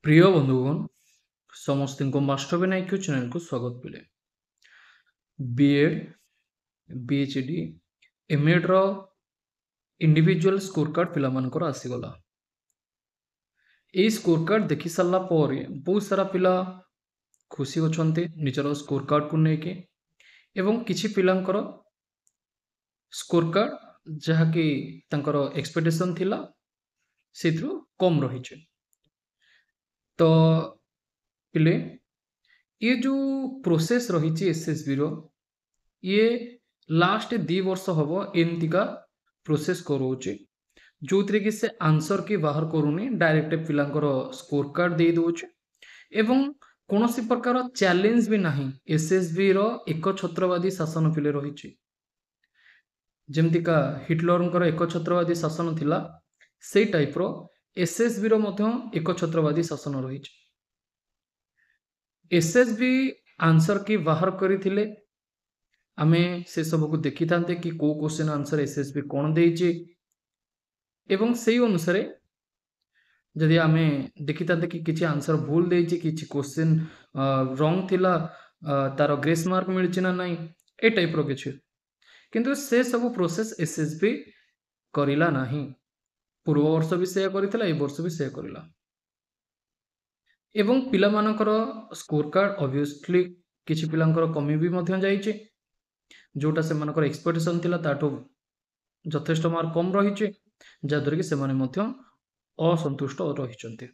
প্রিয় বন্ধুগণ, ସମସ୍ତଙ୍କୁ ମାଷ୍ଟର ବିନାୟକ ଚ୍ୟାନେଲକୁ ସ୍ୱାଗତ ପିଲେ। ବିଏଡ୍, ବିଏଚ୍ଡି, ଏମ୍ଏଡ୍ର ଇଣ୍ଡିଭିଜୁଆଲ ସ୍କୋର କାର୍ଡ଼ ପିଲାମାନଙ୍କର ଆସିଗଲା। ଏଇ ସ୍କୋର କାର୍ଡ଼ ଦେଖି ସାରିଲା ପରେ ବହୁତ ସାରା ପିଲା ଖୁସି ଅଛନ୍ତି ନିଜର ସ୍କୋର କାର୍ଡ଼କୁ ନେଇକି, ଏବଂ କିଛି ପିଲାଙ୍କର ସ୍କୋର କାର୍ଡ଼ ଯାହାକି ତାଙ୍କର ଏକ୍ସପେକ୍ଟେସନ୍ ଥିଲା ସେଥିରୁ କମ୍ ରହିଛି। ତ ପିଲେ ये जो प्रोसेस रही एसएसबी रो ये लास्ट 2 वर्ष हम एमतीका प्रोसेस करोचे जो थी कि से आंसर की बाहर करूनी डायरेक्ट पिलांकर स्कोर कार्ड दे दोचे एवं कौन सी प्रकार चैलेंज भी नहीं एसएसबी रो एक छत्रवादी शासन पिले रही जमतीका हिटलर एक छत्रवादी शासन थिला से टाइप रो एसएसबी रो मध्य एक छत्रवादी शासन रही एसएसबी आंसर की बाहर करथिले आमे से सब को देखि थांते कि को क्वेश्चन आंसर एसएसबी कोन देइचे एवं सेही अनुसार जदि आमे देखि थांते कि किछि आंसर भूल देइचे किछि क्वेश्चन रॉन्ग थिला तार ग्रेस मार्क मिलछि ना नाही ए टाइप रो किछि किंतु से सब प्रोसेस एसएसबी करिला नाही पूर्व वर्ष भी से करितला ए वर्ष भी से करिला एवं पिला मानकर स्कोर कार्ड ऑब्वियसली किछि पिलांकर कमी भी मध्य जाइछे जोटा से मानकर एक्सपेक्टेशन थिला ताठो यथेष्ट मार्क कम रही जहाँद्वारा कि सेमाने मध्य असंतुष्ट रही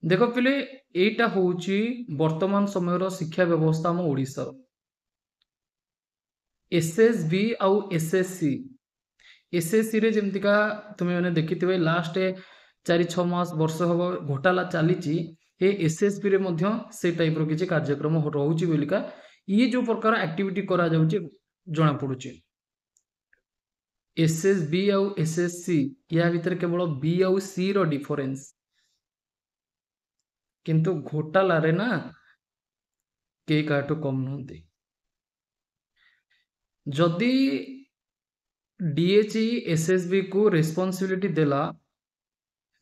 देख पिले एटा होउची वर्तमान समय शिक्षा व्यवस्था आम ओडिसा एसएसबी आउ एसएससी रे जेमतिका तुमे माने देखिथिबे लास्ट 4-6 मास वर्ष हम घोटाला चली एसएसबी रे मध्य से टाइप रो किछि कार्यक्रम रहउची बोलिका ये जो प्रकार एक्टिविटी करा जाउची जना पड़ुची एसएसबी आउ एसएससी या भीतर केवल बी आउ सी रो डिफरेंस किंतु घोटाला रे ना के काटो कम नहंती जदि डीएचई एसएसबी को रेस्पॉन्सिबिलिटी देला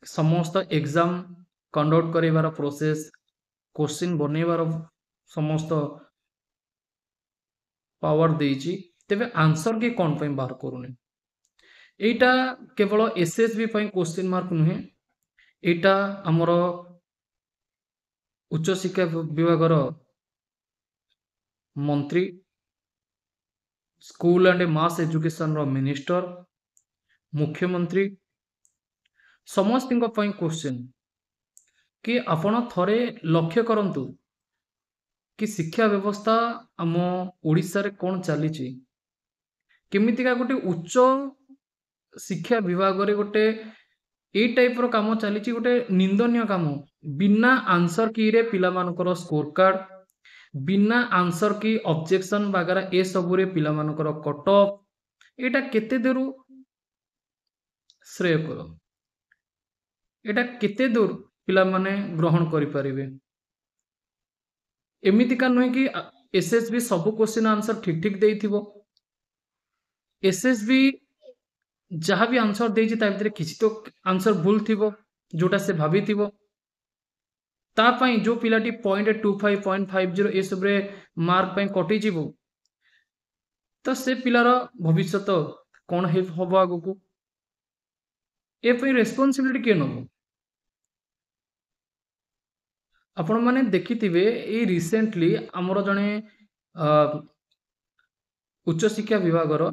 समस्त एग्जाम कंडक्ट करेबार प्रोसेस क्वेश्चन बनेबार समस्त पावर देइची तेबे आंसर के कोन पय बाहर करूनी एटा केवल एसएसबी पय क्वेश्चन मार्क नुहे एटा हमरो उच्च शिक्षा विभागर मंत्री स्कूल एंड मास एजुकेशन रो मिनिस्टर मुख्यमंत्री समस्त क्वेश्चन कि आपण थरे लक्ष्य करंतु कि शिक्षा व्यवस्था आम ओडिसा रे कोन चली केमितिका गोटे उच्च शिक्षा विभाग रे गोटे ए टाइप रो काम चली गोटे निंदनीय काम बिना आंसर की रे पिला मानकर स्कोर कार्ड बिना आंसर की ऑब्जेक्शन वगैरह ए सब रे पिला मानकर कट ऑफ एटा केते दूर श्रेय करो एटा केते दूर पिला माने ग्रहण करि परिबे एमितिका नुहे कि एसएसबी सब क्वेश्चन आंसर ठीक ठीक देइथिबो एसएसबी जहाँ भी आंसर देइछि ता भितर किछि तो आंसर भूल थिबो जोटा से भाबी थिबो ता पई जो पिलाटी 0.25 0.50 ए सब रे मार्क पई कटि जिवो तो से पिलार भविष्यत कोन हबो आगु ए पई रेस्पॉन्सिबिलिटी के नबो आपण माने देखिथिबे ए रिसेंटली हमर जने उच्च शिक्षा विभागर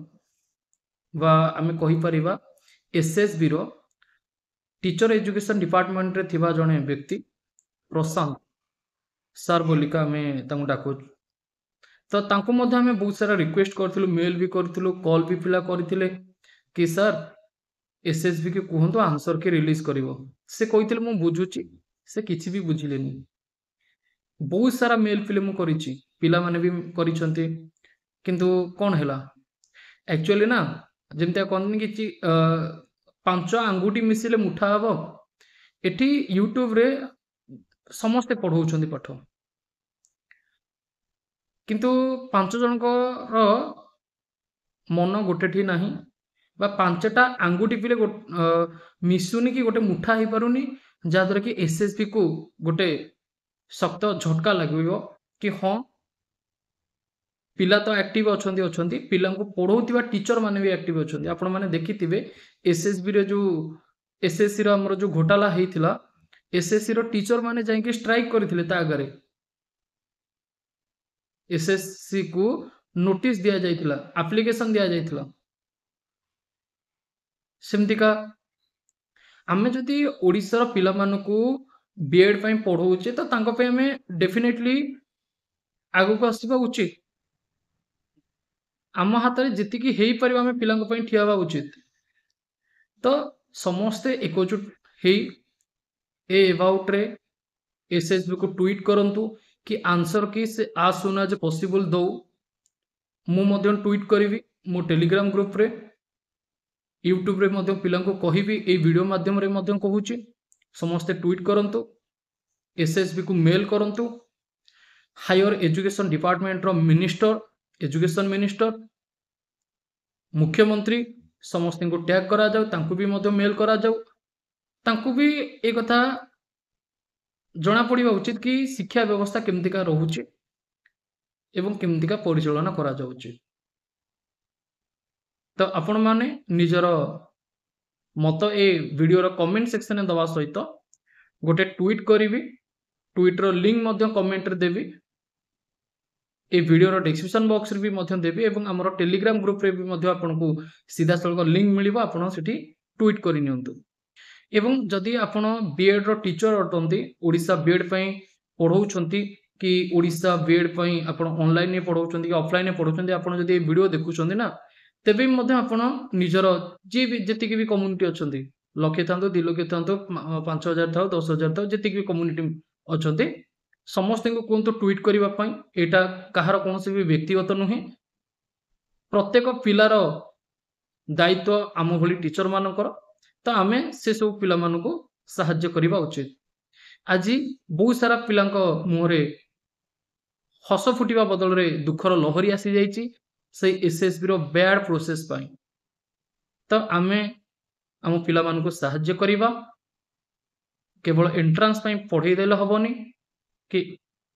बा आमे कहि परिबा एसएसबी रो टीचर एजुकेशन डिपार्टमेंट रे थिबा जने व्यक्ति प्रशांत सर बोलिका हमें तांको डाकू तो तांको मध्य हमें बहुत सारा रिक्वेस्ट करथिलु मेल भी करथिलु कॉल भी पिला करथिले कि सर एसएसबी के कहंतो आंसर के रिलीज करिवो से कहिथिले मु बुझुची से किछि भी बुझिलेनी बहुत सारा मेल फिल्म मु करिछि पिला माने भी करिसंती किंतु कोन हैला एक्चुअली ना जेमते कोन कि 5 आंगुठी मिसिले मुठा हबो एठी यूट्यूब रे समस्ते पढ़ौछंती पाठ किंतु 5 जनकर मन गोटे ठी नाही बा 5टा आंगुठी पिले मिसुनी कि गोटे मुठा ही पारुनी जहाँद्वारा कि एसएसबी को गोटे शक्त झटका लगे कि हाँ पिला तो एक्टिव अच्छी पिला पढ़ाऊा टीचर मैंने भी एक्टिव अच्छे आपण मैंने देखिथे एसएसबी रे जो एसएससी रो जो घोटाला होता एसएससी रो टीचर मैंने जाइए स्ट्राइक करते आगे एसएससी को नोटिस दि जाइथिला एप्लिकेशन दि जाइथिला सेमतिका आमे जदि ओडिसा रो पिला मानकू बीएड पई पढौचे तो तांको पे हमें डेफिनेटली आगु को आसीबा उचित आम हाथ में जी हो पार आम पिला ठिया हवा उचित तो समस्ते एकजुट हो एबाउट रे एसएसबी को ट्वीट करंतु कि आंसर की से आज सुन एज पॉसिबल दो मु ट्वीट करी मो टेलीग्राम ग्रुप रे यूट्यूब रे मध्य पिला कहबी ए वीडियो माध्यम रे मध्य कहूची समस्ते ट्वीट करंतु एसएसबी को मेल करंतु हायर एजुकेशन डिपार्टमेंट रो मिनिस्टर एजुकेशन मिनिस्टर मुख्यमंत्री समस्त को टैग करा जाऊ तांकु भी मध्य मेल करा जाऊ तांकु भी ए कथा जना पड़िबा उचित कि शिक्षा व्यवस्था केमतिका रहुची एवं केमतिका परिचालना करा जाउची तो आपण माने निजर मत ए वीडियो रो कमेंट सेक्शन में दवा सहित गोटे ट्वीट करी ट्वीट रो लिंक मध्य कमेंट रे देवी ए वीडियो रो डिस्क्रिप्शन बॉक्स रे भी मध्य देवी एवं हमर टेलीग्राम ग्रुप रे भी मध्य आपन को सीधा सळक लिंक मिलिबो आपन सेठी ट्वीट करि नियंतु एवं जदि आपन बीएड रो टीचर अटंती ओडिसा बीएड पई पढौछंती कि ओडिसा बीएड पई आपन ऑनलाइन ने पढौछंती कि ऑफलाइन ने पढौछंती आपन जदि ए वीडियो देखुछंती ना तेबे मध्य आपन निजर जे भी जेतिक भी कम्युनिटी अछंती लक्षे थांतो 2 लक्ष थांतो 5000 थाओ 10000 थाओ जेतिक भी कम्युनिटी अछंती समस्त को कहतु ट्वीट करने एटा कहार कौन भी व्यक्तिगत नुहे प्रत्येक पिलार दायित्व आम भली टीचर मानकर तो आम से सब पिला मानकु साहाय्य करबा उचित आज बहुत सारा पिला मुहरे हस फुटिबा बदल रे दुखर लहरी आसी जाइछि से एसएसबी रो बैड प्रोसेस पाई तो आमे आम पिला मानकु साहाय्य करबा केवल एंट्रांस पाई पढ़े देले हबनी कि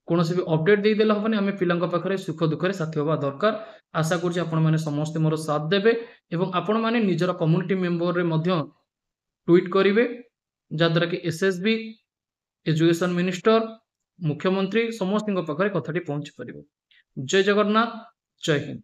कौन भी अपडेट दे देले हबनी आमे पिलांका पाखरे सुख दुखरे साथी होबा दरकार आशा करछि आपण माने समस्त मोर साथ देबे एवं आपण माने निजर कम्युनिटी मेंबर रे मध्य ट्वीट करिवे जाद्वारा कि एसएसबी एजुकेशन मिनिस्टर मुख्यमंत्री समस्त पाखरे कथाटी पहुंची परिबो जय जगन्नाथ जय हिंद।